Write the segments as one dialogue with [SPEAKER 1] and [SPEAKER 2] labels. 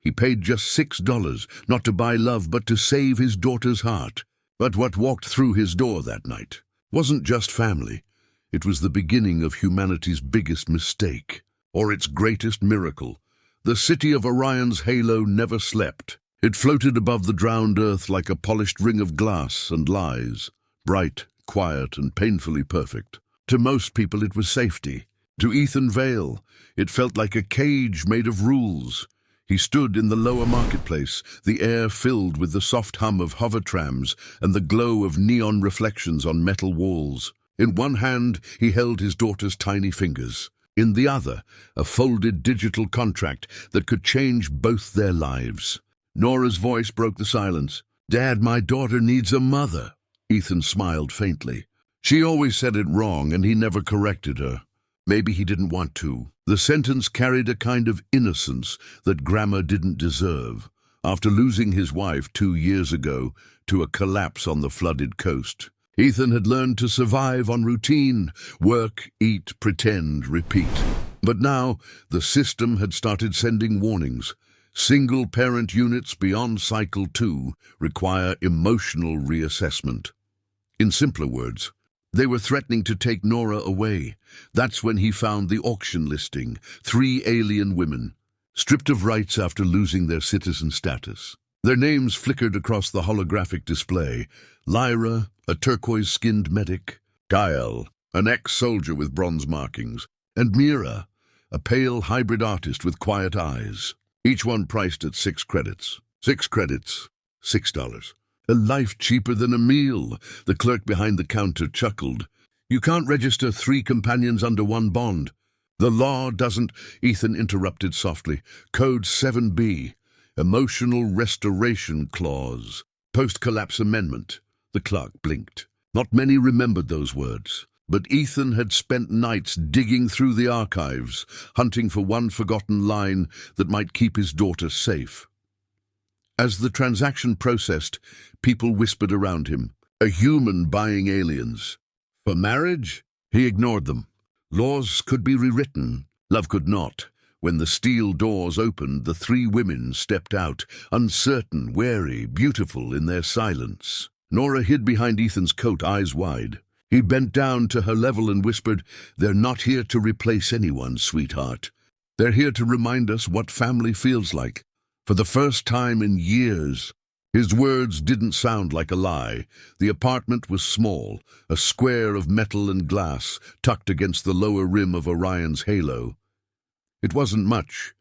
[SPEAKER 1] He paid just $6, not to buy love, but to save his daughter's heart. But what walked through his door that night wasn't just family. It was the beginning of humanity's biggest mistake, or its greatest miracle. The city of Orion's halo never slept. It floated above the drowned earth like a polished ring of glass and lies, bright, quiet, and painfully perfect. To most people it was safety. To Ethan Vale, it felt like a cage made of rules. He stood in the lower marketplace, the air filled with the soft hum of hover trams and the glow of neon reflections on metal walls. In one hand, he held his daughter's tiny fingers. In the other, a folded digital contract that could change both their lives. Nora's voice broke the silence. "Dad, my daughter needs a mother." Ethan smiled faintly. She always said it wrong, and he never corrected her. Maybe he didn't want to. The sentence carried a kind of innocence that grammar didn't deserve. After losing his wife 2 years ago to a collapse on the flooded coast, Ethan had learned to survive on routine, work, eat, pretend, repeat. But now, the system had started sending warnings. Single-parent units beyond Cycle 2 require emotional reassessment. In simpler words, they were threatening to take Nora away. That's when he found the auction listing. 3 alien women, stripped of rights after losing their citizen status. Their names flickered across the holographic display. Lyra, a turquoise-skinned medic. Kyle, an ex-soldier with bronze markings. And Mira, a pale hybrid artist with quiet eyes. Each one priced at 6 credits. 6 credits, $6. A life cheaper than a meal, the clerk behind the counter chuckled. You can't register 3 companions under 1 bond. The law doesn't, Ethan interrupted softly. Code 7B, Emotional Restoration Clause. Post-collapse amendment. The clerk blinked. Not many remembered those words, but Ethan had spent nights digging through the archives, hunting for one forgotten line that might keep his daughter safe. As the transaction processed, people whispered around him. A human buying aliens. For marriage? He ignored them. Laws could be rewritten. Love could not. When the steel doors opened, the 3 women stepped out, uncertain, wary, beautiful in their silence. Nora hid behind Ethan's coat, eyes wide. He bent down to her level and whispered, "They're not here to replace anyone, sweetheart. They're here to remind us what family feels like." For the first time in years, his words didn't sound like a lie. The apartment was small, a square of metal and glass tucked against the lower rim of Orion's halo. It wasn't much,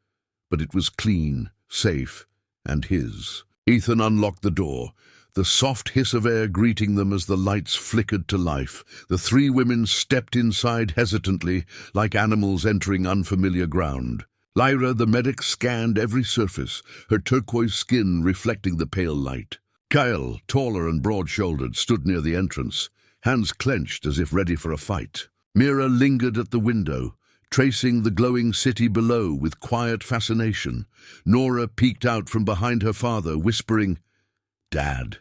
[SPEAKER 1] but it was clean, safe, and his. Ethan unlocked the door, the soft hiss of air greeting them as the lights flickered to life. The 3 women stepped inside hesitantly, like animals entering unfamiliar ground. Lyra, the medic, scanned every surface, her turquoise skin reflecting the pale light. Kyle, taller and broad-shouldered, stood near the entrance, hands clenched as if ready for a fight. Mira lingered at the window, tracing the glowing city below with quiet fascination. Nora peeked out from behind her father, whispering, "Dad,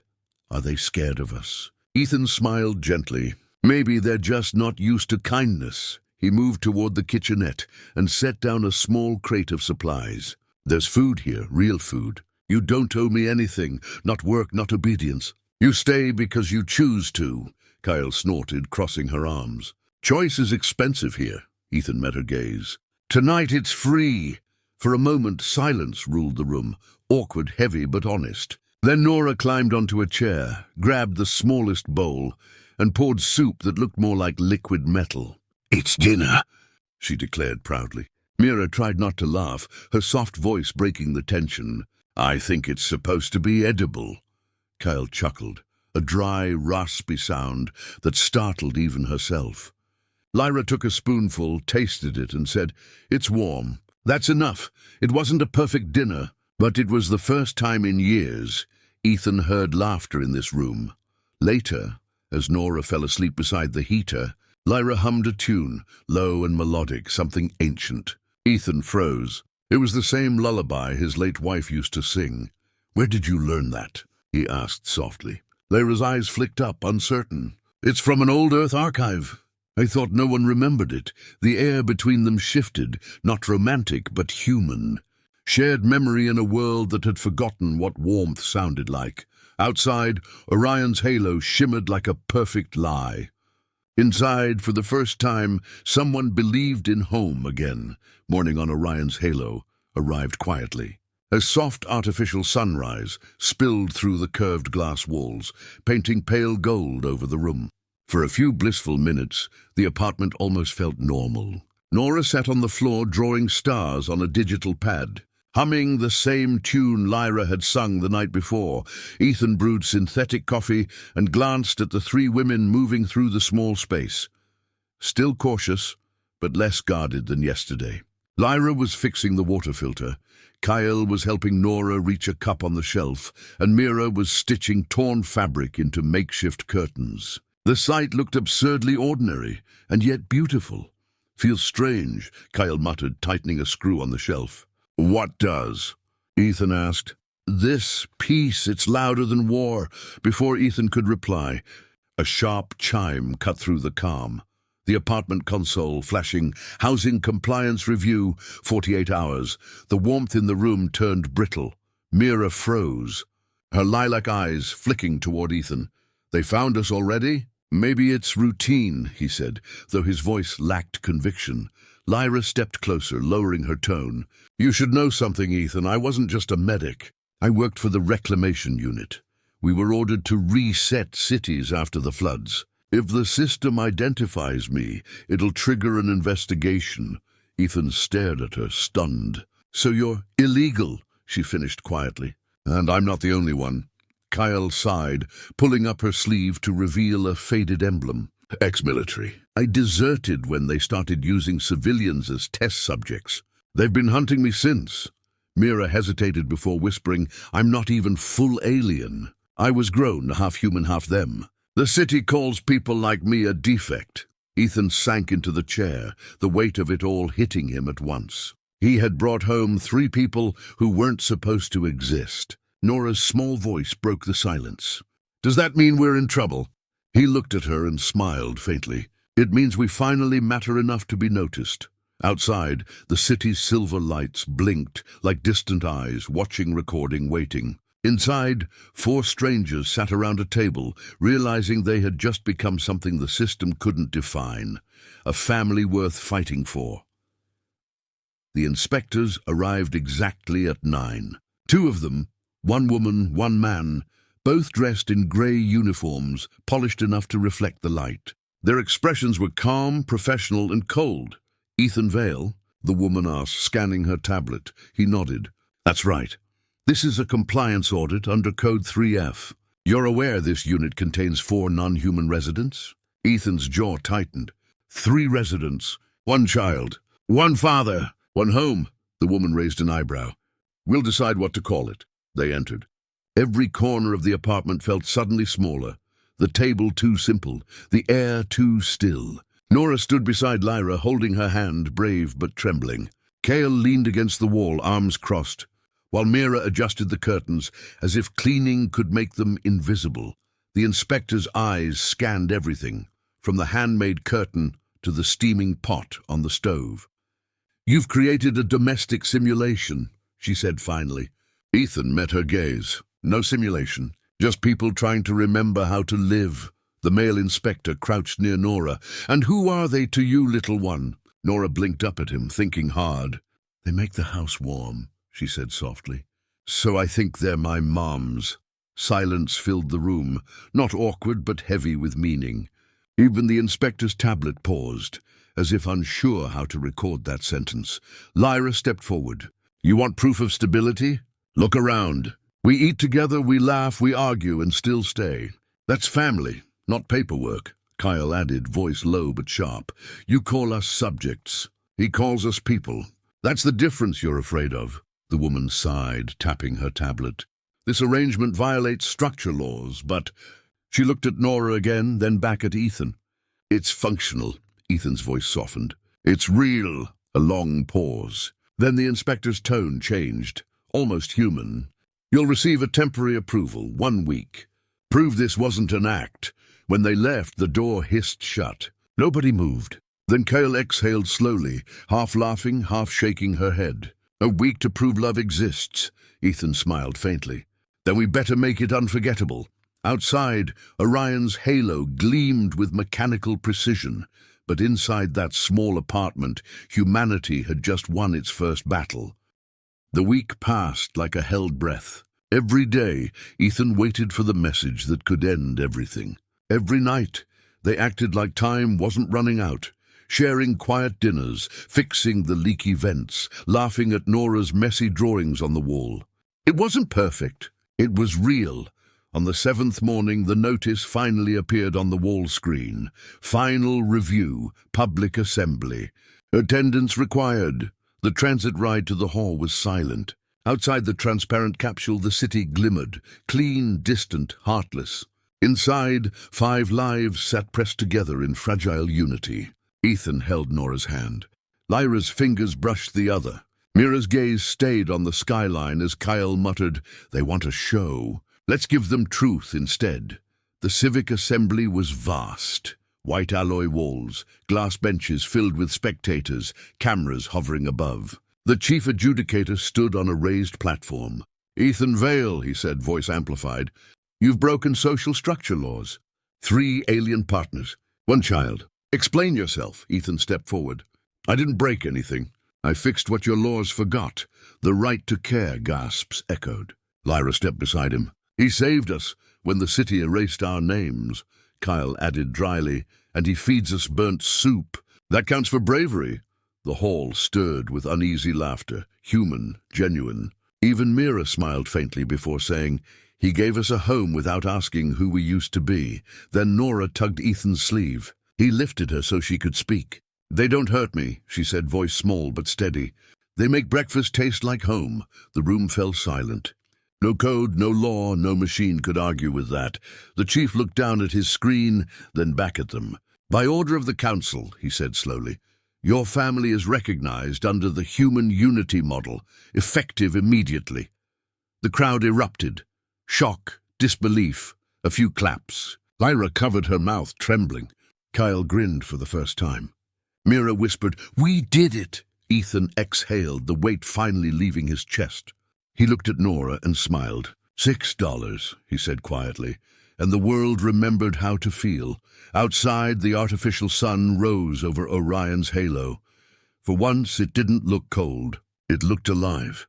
[SPEAKER 1] are they scared of us?" Ethan smiled gently. Maybe they're just not used to kindness. He moved toward the kitchenette and set down a small crate of supplies. "There's food here, real food. You don't owe me anything, not work, not obedience. You stay because you choose to," Kyle snorted, crossing her arms. "Choice is expensive here," Ethan met her gaze. "Tonight it's free." For a moment, silence ruled the room, awkward, heavy, but honest. Then Nora climbed onto a chair, grabbed the smallest bowl, and poured soup that looked more like liquid metal. "It's dinner," she declared proudly. Mira tried not to laugh, her soft voice breaking the tension. "I think it's supposed to be edible." Kyle chuckled, a dry, raspy sound that startled even herself. Lyra took a spoonful, tasted it, and said, "It's warm. That's enough. It wasn't a perfect dinner, but it was the first time in years Ethan heard laughter in this room." Later, as Nora fell asleep beside the heater, Lyra hummed a tune, low and melodic, something ancient. Ethan froze. It was the same lullaby his late wife used to sing. "Where did you learn that?" he asked softly. Lyra's eyes flicked up, uncertain. "It's from an old Earth archive. I thought no one remembered it." The air between them shifted, not romantic, but human. Shared memory in a world that had forgotten what warmth sounded like. Outside, Orion's halo shimmered like a perfect lie. Inside, for the first time, someone believed in home again. Morning on Orion's halo arrived quietly. A soft artificial sunrise spilled through the curved glass walls, painting pale gold over the room. For a few blissful minutes, the apartment almost felt normal. Nora sat on the floor drawing stars on a digital pad, humming the same tune Lyra had sung the night before. Ethan brewed synthetic coffee and glanced at the three women moving through the small space. Still cautious, but less guarded than yesterday. Lyra was fixing the water filter. Kyle was helping Nora reach a cup on the shelf, and Mira was stitching torn fabric into makeshift curtains. The sight looked absurdly ordinary, and yet beautiful. "Feels strange," Kyle muttered, tightening a screw on the shelf. "What does?" Ethan asked. "This peace, it's louder than war." Before Ethan could reply, a sharp chime cut through the calm. The apartment console flashing, "Housing Compliance Review, 48 hours. The warmth in the room turned brittle. Mira froze, her lilac eyes flicking toward Ethan. "They found us already?" "Maybe it's routine," he said, though his voice lacked conviction. Lyra stepped closer, lowering her tone. "You should know something, Ethan. I wasn't just a medic. I worked for the reclamation unit. We were ordered to reset cities after the floods. If the system identifies me, it'll trigger an investigation." Ethan stared at her, stunned. "So you're illegal," she finished quietly. "And I'm not the only one." Kyle sighed, pulling up her sleeve to reveal a faded emblem. "Ex-military. I deserted when they started using civilians as test subjects. They've been hunting me since." Mira hesitated before whispering, "I'm not even full alien. I was grown, half human, half them. The city calls people like me a defect." Ethan sank into the chair, the weight of it all hitting him at once. He had brought home 3 people who weren't supposed to exist. Nora's small voice broke the silence. "Does that mean we're in trouble?" He looked at her and smiled faintly. "It means we finally matter enough to be noticed." Outside, the city's silver lights blinked like distant eyes, watching, recording, waiting. Inside, 4 strangers sat around a table, realizing they had just become something the system couldn't define, a family worth fighting for. The inspectors arrived exactly at 9. 2 of them, 1 woman, 1 man, both dressed in grey uniforms, polished enough to reflect the light. Their expressions were calm, professional, and cold. "Ethan Vale?" the woman asked, scanning her tablet. He nodded. "That's right. This is a compliance audit under Code 3F. You're aware this unit contains 4 non-human residents?" Ethan's jaw tightened. 3 residents, 1 child, 1 father, 1 home. The woman raised an eyebrow. "We'll decide what to call it." They entered. Every corner of the apartment felt suddenly smaller. The table too simple, the air too still. Nora stood beside Lyra, holding her hand, brave but trembling. Kale leaned against the wall, arms crossed, while Mira adjusted the curtains as if cleaning could make them invisible. The inspector's eyes scanned everything, from the handmade curtain to the steaming pot on the stove. "You've created a domestic simulation," she said finally. Ethan met her gaze. "No simulation, just people trying to remember how to live." The male inspector crouched near Nora. "And who are they to you, little one?" Nora blinked up at him, thinking hard. "They make the house warm," she said softly. "So I think they're my moms." Silence filled the room, not awkward but heavy with meaning. Even the inspector's tablet paused, as if unsure how to record that sentence. Lyra stepped forward. "You want proof of stability? Look around. We eat together, we laugh, we argue, and still stay. That's family, not paperwork," Kyle added, voice low but sharp. "You call us subjects. He calls us people. That's the difference you're afraid of." The woman sighed, tapping her tablet. "This arrangement violates structure laws, but—" She looked at Nora again, then back at Ethan. "It's functional," Ethan's voice softened. "It's real." A long pause. Then the inspector's tone changed, almost human. "You'll receive a temporary approval, 1 week. Prove this wasn't an act." When they left, the door hissed shut. Nobody moved. Then Kale exhaled slowly, half laughing, half shaking her head. A week to prove love exists, Ethan smiled faintly. Then we better make it unforgettable. Outside, Orion's halo gleamed with mechanical precision, but inside that small apartment, humanity had just won its first battle. The week passed like a held breath. Every day, Ethan waited for the message that could end everything. Every night, they acted like time wasn't running out, sharing quiet dinners, fixing the leaky vents, laughing at Nora's messy drawings on the wall. It wasn't perfect. It was real. On the 7th morning, the notice finally appeared on the wall screen. Final review, public assembly. Attendance required. The transit ride to the hall was silent. Outside the transparent capsule, the city glimmered, clean, distant, heartless. Inside, 5 lives sat pressed together in fragile unity. Ethan held Nora's hand. Lyra's fingers brushed the other. Mira's gaze stayed on the skyline as Kyle muttered, "They want a show. Let's give them truth instead." The civic assembly was vast. White alloy walls, glass benches filled with spectators, cameras hovering above. The chief adjudicator stood on a raised platform. "Ethan Vale," he said, voice amplified, "you've broken social structure laws. 3 alien partners, 1 child. Explain yourself." Ethan stepped forward. "I didn't break anything. I fixed what your laws forgot." "The right to care," gasps echoed. Lyra stepped beside him. "He saved us when the city erased our names," Kyle added dryly, "and he feeds us burnt soup. That counts for bravery." The hall stirred with uneasy laughter, human, genuine. Even Mira smiled faintly before saying, "He gave us a home without asking who we used to be." Then Nora tugged Ethan's sleeve. He lifted her so she could speak. "They don't hurt me," she said, voice small but steady. "They make breakfast taste like home." The room fell silent. No code, no law, no machine could argue with that. The chief looked down at his screen, then back at them. "By order of the council," he said slowly, "your family is recognized under the human unity model, effective immediately." The crowd erupted. Shock, disbelief, a few claps. Lyra covered her mouth, trembling. Kyle grinned for the first time. Mira whispered, "We did it!" Ethan exhaled, the weight finally leaving his chest. He looked at Nora and smiled. $6, he said quietly, and the world remembered how to feel. Outside, the artificial sun rose over Orion's halo. For once, it didn't look cold. It looked alive.